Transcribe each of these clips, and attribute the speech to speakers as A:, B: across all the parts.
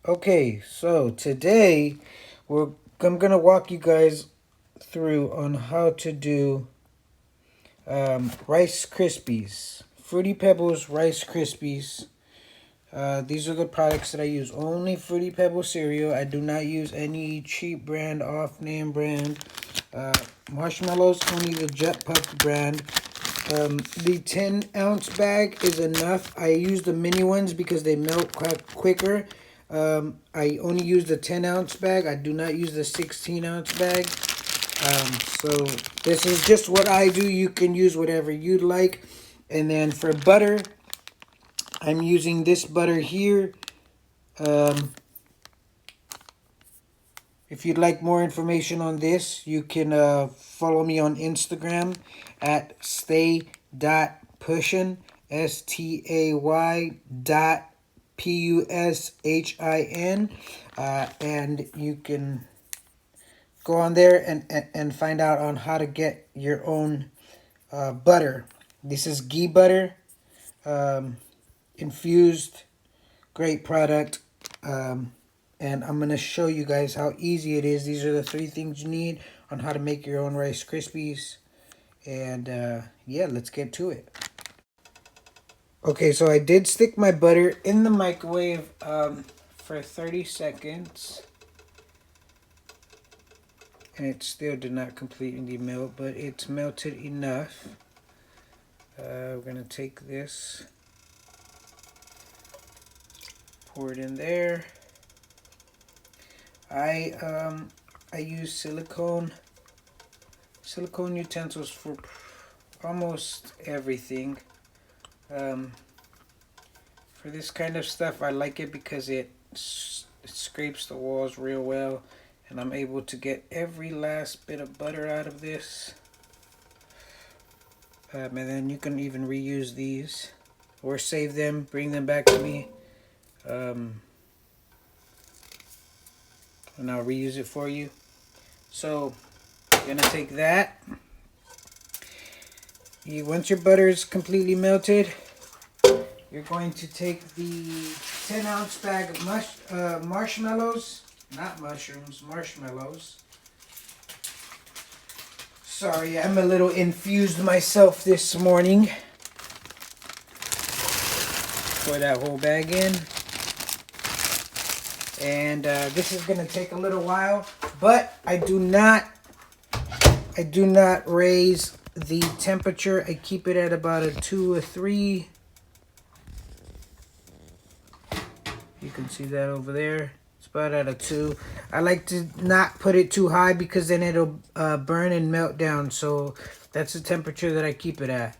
A: Okay, so today I'm gonna walk you guys through on how to do Rice Krispies, Fruity Pebbles Rice Krispies. These are the products that I use. Only Fruity Pebble cereal. I do not use any cheap brand, off-name brand. Uh, Marshmallows, only the Jet Puff brand. The 10-ounce bag is enough. I use the mini ones because they melt quite quicker. I only use the 10-ounce bag. I do not use the 16-ounce bag. So this is just what I do. You can use whatever you'd like. And then for butter, I'm using this butter here. Um, if you'd like more information on this, you can follow me on Instagram at stay.pushin, STAY dot PUSHIN. And you can go on there and find out on how to get your own butter. This is ghee butter, infused, great product. And I'm going to show you guys how easy it is. These are the 3 things you need on how to make your own Rice Krispies. And yeah, let's get to it. Okay, so I did stick my butter in the microwave for 30 seconds. And it still did not completely melt, but it's melted enough. We're going to take this, pour it in there. I use silicone utensils for almost everything. For this kind of stuff, I like it because it scrapes the walls real well, and I'm able to get every last bit of butter out of this. And then you can even reuse these or save them, bring them back to me. And I'll reuse it for you. So you're gonna take that. Once your butter is completely melted, you're going to take the 10-ounce bag of marshmallows, not mushrooms, marshmallows. Sorry, I'm a little infused myself this morning. Pour that whole bag in. And this is going to take a little while, but I do not raise the temperature. I keep it at about a 2 or 3. You can see that over there. It's about at a 2. I like to not put it too high because then it'll burn and melt down. So that's the temperature that I keep it at.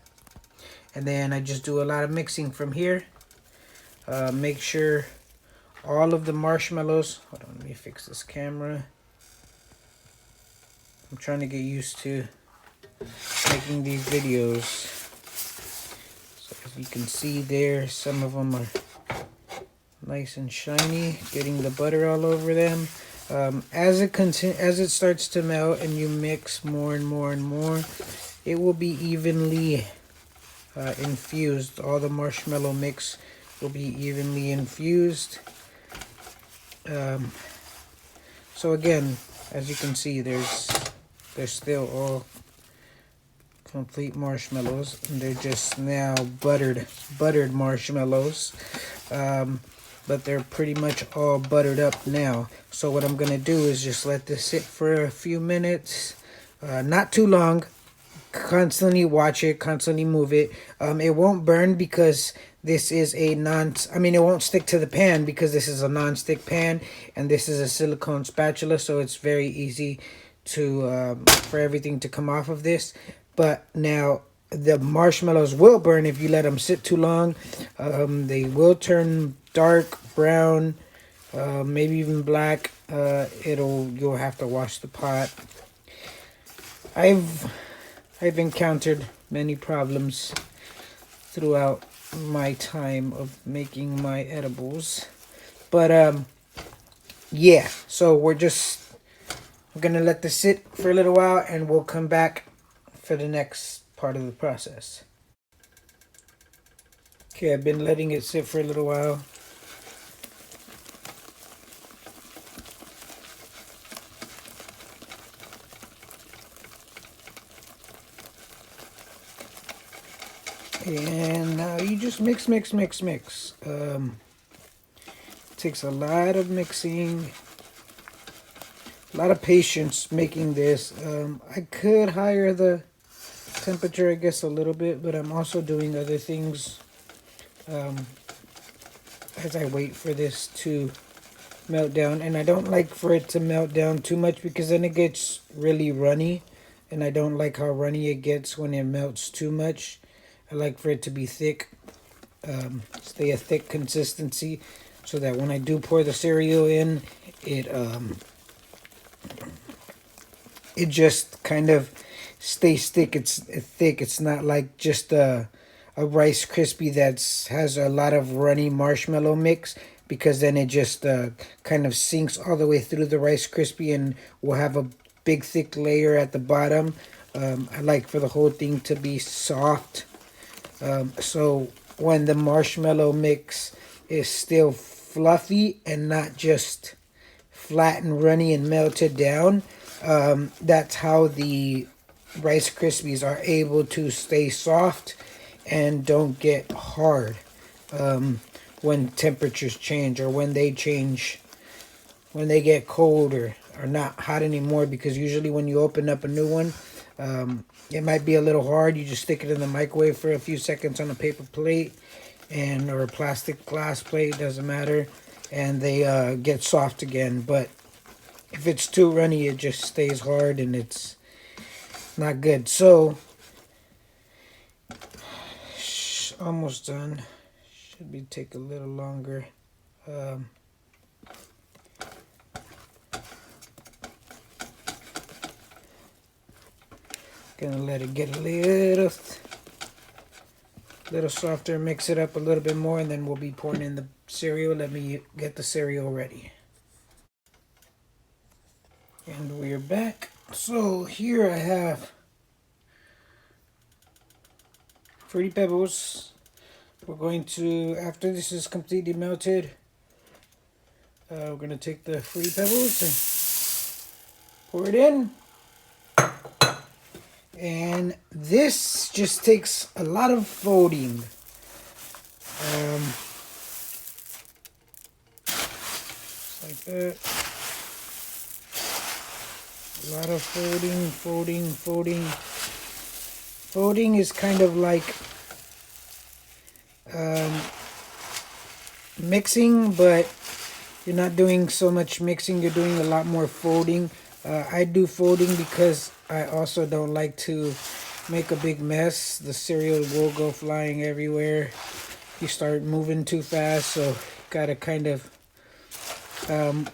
A: And then I just do a lot of mixing from here. Make sure all of the marshmallows. Hold on, let me fix this camera. I'm trying to get used to making these videos. So as you can see there, some of them are nice and shiny, getting the butter all over them. As it starts to melt and you mix more and more and more, it will be evenly infused. All the marshmallow mix will be evenly infused. So again, as you can see, they're still all complete marshmallows, and they're just now buttered marshmallows. But they're pretty much all buttered up now. So what I'm gonna do is just let this sit for a few minutes, not too long. Constantly watch it, constantly move it. It won't burn because this is a it won't stick to the pan because this is a non-stick pan and this is a silicone spatula, so it's very easy to for everything to come off of this. But now the marshmallows will burn if you let them sit too long. They will turn dark brown, maybe even black. You'll have to wash the pot. I've encountered many problems throughout my time of making my edibles, but yeah. So we're gonna let this sit for a little while, and we'll come back for the next part of the process. Okay, I've been letting it sit for a little while. And now you just mix, mix, mix, mix. Takes a lot of mixing, a lot of patience making this. I could higher the temperature, I guess, a little bit, but I'm also doing other things as I wait for this to melt down. And I don't like for it to melt down too much because then it gets really runny, and I don't like how runny it gets when it melts too much. I like for it to be thick, stay a thick consistency, so that when I do pour the cereal in, it just kind of stays thick. It's thick. It's not like just a Rice Krispie that's has a lot of runny marshmallow mix, because then it just kind of sinks all the way through the Rice Krispie and will have a big thick layer at the bottom. I like for the whole thing to be soft. So when the marshmallow mix is still fluffy and not just flat and runny and melted down, that's how the Rice Krispies are able to stay soft and don't get hard when temperatures change, or when they change, when they get cold or are not hot anymore. Because usually when you open up a new one, it might be a little hard. You just stick it in the microwave for a few seconds on a paper plate or a plastic glass plate, doesn't matter, and they get soft again. But if it's too runny, it just stays hard and it's not good. So almost done. Should be take a little longer. Gonna let it get a little softer, mix it up a little bit more, and then we'll be pouring in the cereal. Let me get the cereal ready. And we're back. So here I have Fruity Pebbles. We're going to, after this is completely melted, we're going to take the Fruity Pebbles and pour it in. And this just takes a lot of folding. Like that. A lot of folding. Folding is kind of like mixing, but you're not doing so much mixing, you're doing a lot more folding. I do folding because I also don't like to make a big mess. The cereal will go flying everywhere. You start moving too fast, so gotta kind of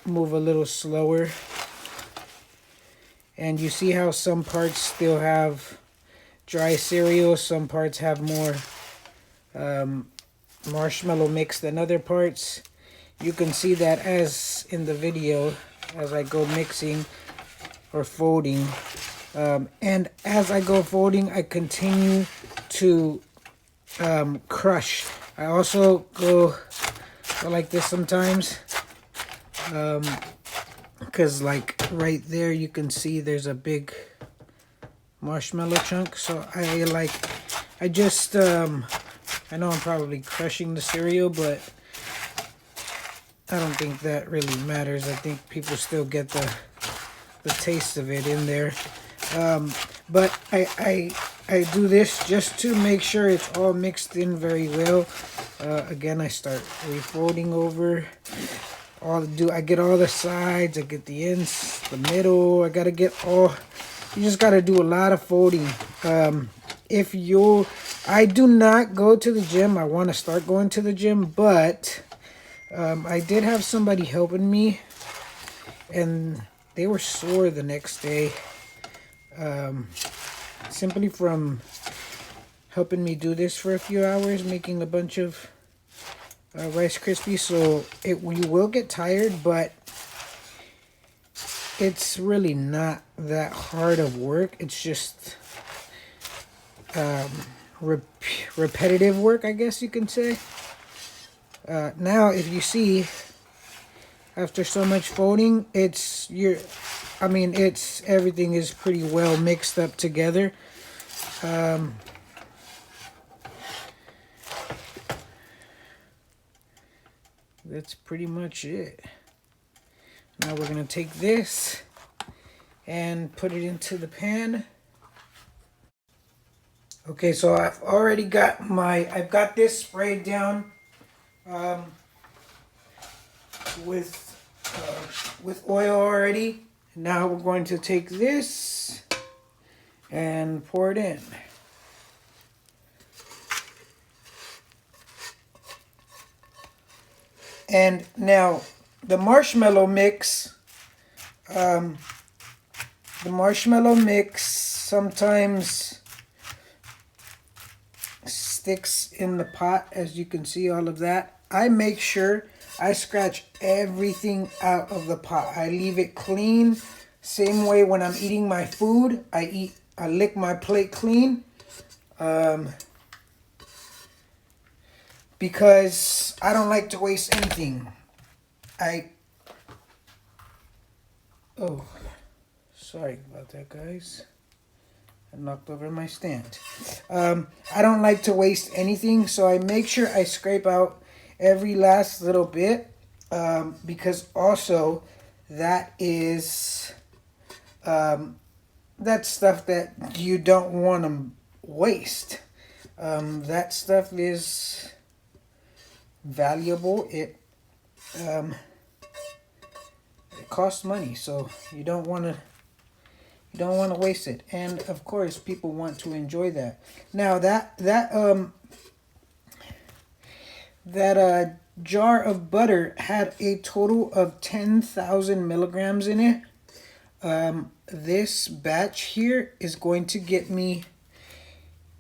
A: move a little slower. And you see how some parts still have dry cereal, some parts have more marshmallow mix than other parts. You can see that as in the video as I go mixing or folding, and as I go folding, I continue to crush. I also go like this sometimes, because like right there you can see there's a big marshmallow chunk. So I just I know I'm probably crushing the cereal, but I don't think that really matters. I think people still get the taste of it in there. But I do this just to make sure it's all mixed in very well. Again, I start refolding over. I get all the sides, I get the ends, the middle. I gotta get all. You just gotta do a lot of folding. I do not go to the gym. I want to start going to the gym, but I did have somebody helping me, and they were sore the next day, simply from helping me do this for a few hours, making a bunch of Rice Krispies. So you will get tired, but it's really not that hard of work. It's just repetitive work, I guess you can say. Now, if you see, after so much folding, everything is pretty well mixed up together. that's pretty much it. Now we're going to take this and put it into the pan. Okay, so I've already got I've got this sprayed down with oil already. Now we're going to take this and pour it in. And now the marshmallow mix sometimes sticks in the pot, as you can see, all of that. I make sure I scratch everything out of the pot. I leave it clean. Same way when I'm eating my food, I lick my plate clean. Because I don't like to waste anything. Oh, sorry about that, guys. I knocked over my stand. I don't like to waste anything, so I make sure I scrape out every last little bit, because also that is that's stuff that you don't want to waste. That stuff is valuable. It costs money, so you don't want to waste it. And of course, people want to enjoy that. Now that jar of butter had a total of 10,000 milligrams in it. This batch here is going to get me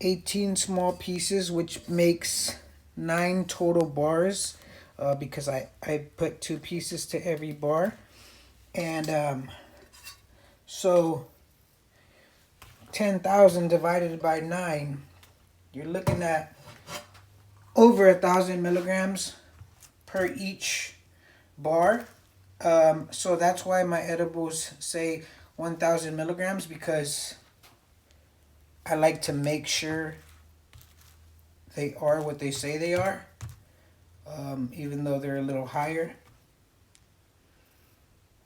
A: 18 small pieces, which makes 9 total bars, because I put 2 pieces to every bar. And so 10,000 divided by 9, you're looking at over 1,000 milligrams per each bar. So that's why my edibles say 1,000 milligrams, because I like to make sure they are what they say they are, even though they're a little higher.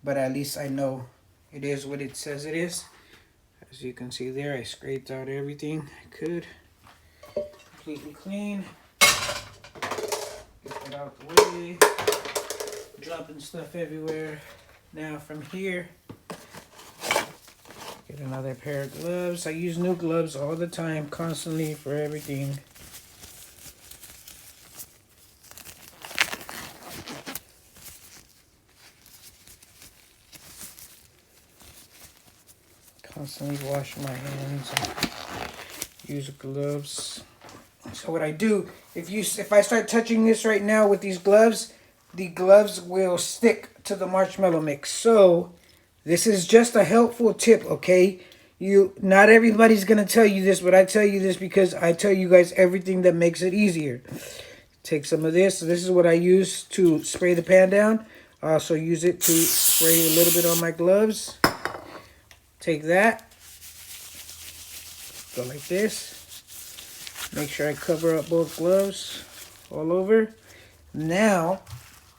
A: But at least I know it is what it says it is. As you can see there, I scraped out everything I could. Completely clean. Get that out the way. Dropping stuff everywhere. Now from here, get another pair of gloves. I use new gloves all the time, constantly, for everything. Constantly wash my hands and use gloves. So what I do, if I start touching this right now with these gloves, the gloves will stick to the marshmallow mix. So this is just a helpful tip, okay? Not everybody's gonna tell you this, but I tell you this because I tell you guys everything that makes it easier. Take some of this. This is what I use to spray the pan down. I also use it to spray a little bit on my gloves. Take that, go like this. Make sure I cover up both gloves all over. Now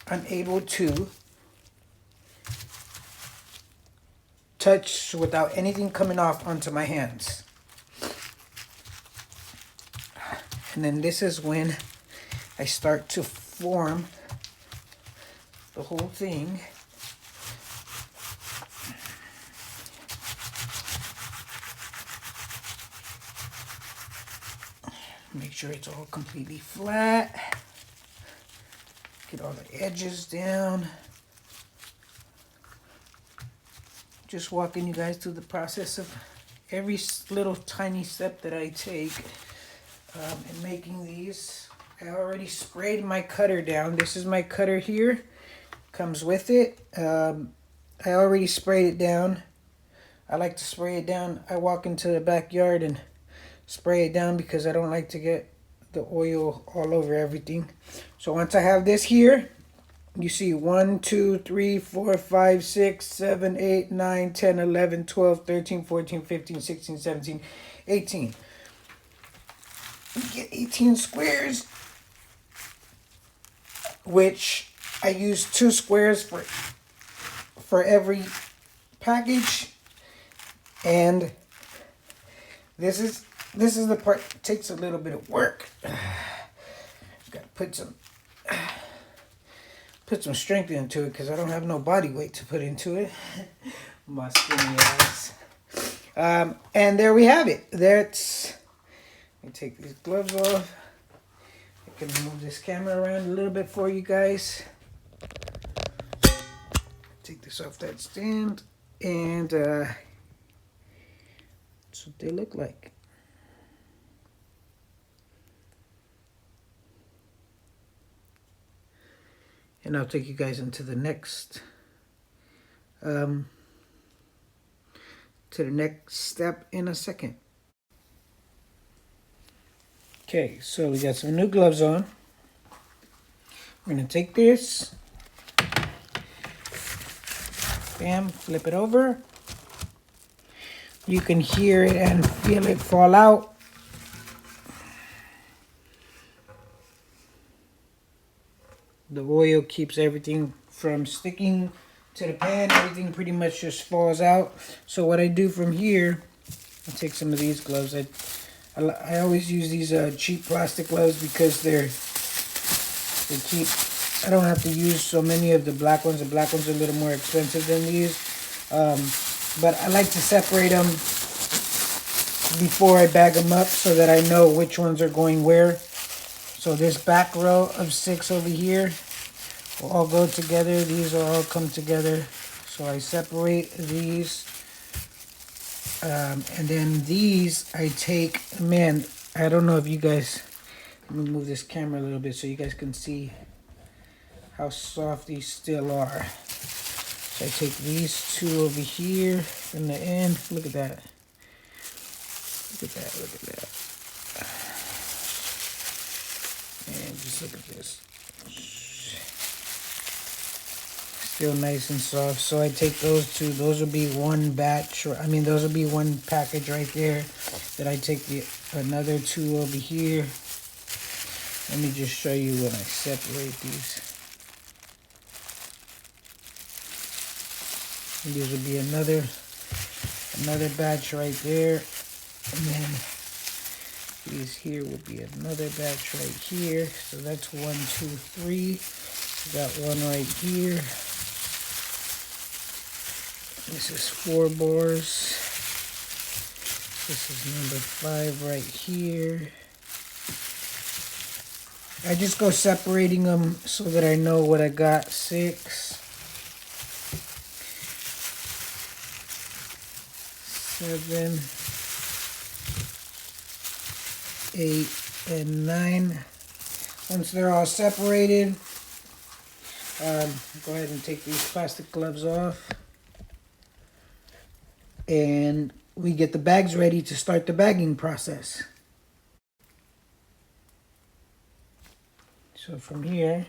A: I'm able to touch without anything coming off onto my hands. And then this is when I start to form the whole thing. Make sure it's all completely flat. Get all the edges down. Just walking you guys through the process of every little tiny step that I take in making these. I already sprayed my cutter down. This is my cutter here. Comes with it. I already sprayed it down. I like to spray it down. I walk into the backyard and spray it down because I don't like to get the oil all over everything. So once I have this here, you see 1, 2, 3, 4, 5, 6, 7, 8, 9, 10, 11, 12, 13, 14, 15, 16, 17, 18. You get 18 squares, which I use 2 squares for every package, and this is the part that takes a little bit of work. Got to put some strength into it because I don't have no body weight to put into it. My skinny ass. And there we have it. Let me take these gloves off. I can move this camera around a little bit for you guys. Take this off that stand, and that's what they look like. And I'll take you guys into the next step in a second. Okay, so we got some new gloves on. We're gonna take this, bam, flip it over. You can hear it and feel it fall out. The oil keeps everything from sticking to the pan. Everything pretty much just falls out. So what I do from here, I take some of these gloves. I always use these cheap plastic gloves because they keep. I don't have to use so many of the black ones. The black ones are a little more expensive than these. But I like to separate them before I bag them up so that I know which ones are going where. So this back row of 6 over here will all go together. These will all come together. So I separate these. And then these I take, man, I don't know if you guys, let me move this camera a little bit so you guys can see how soft these still are. So I take these 2 over here from the end. Look at that. Look at that, look at that. And just look at this. Still nice and soft. So I take those 2. Those will be one batch. Those will be one package right there. Then I take another 2 over here. Let me just show you when I separate these. And these will be another batch right there. And then these here will be another batch right here. So that's 1, 2, 3. Got one right here. This is 4 bores. This is number 5 right here. I just go separating them so that I know what I got. 6, 7, 8, and 9. Once they're all separated, go ahead and take these plastic gloves off. And we get the bags ready to start the bagging process. So from here,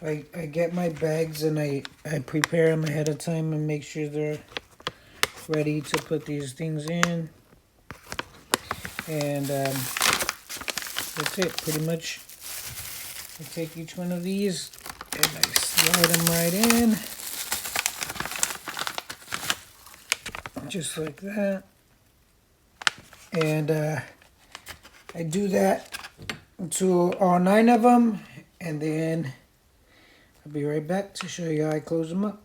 A: I get my bags and I prepare them ahead of time and make sure they're ready to put these things in. And that's it, pretty much. I take each one of these and I slide them right in. Just like that. And I do that to all 9 of them, and then I'll be right back to show you how I close them up.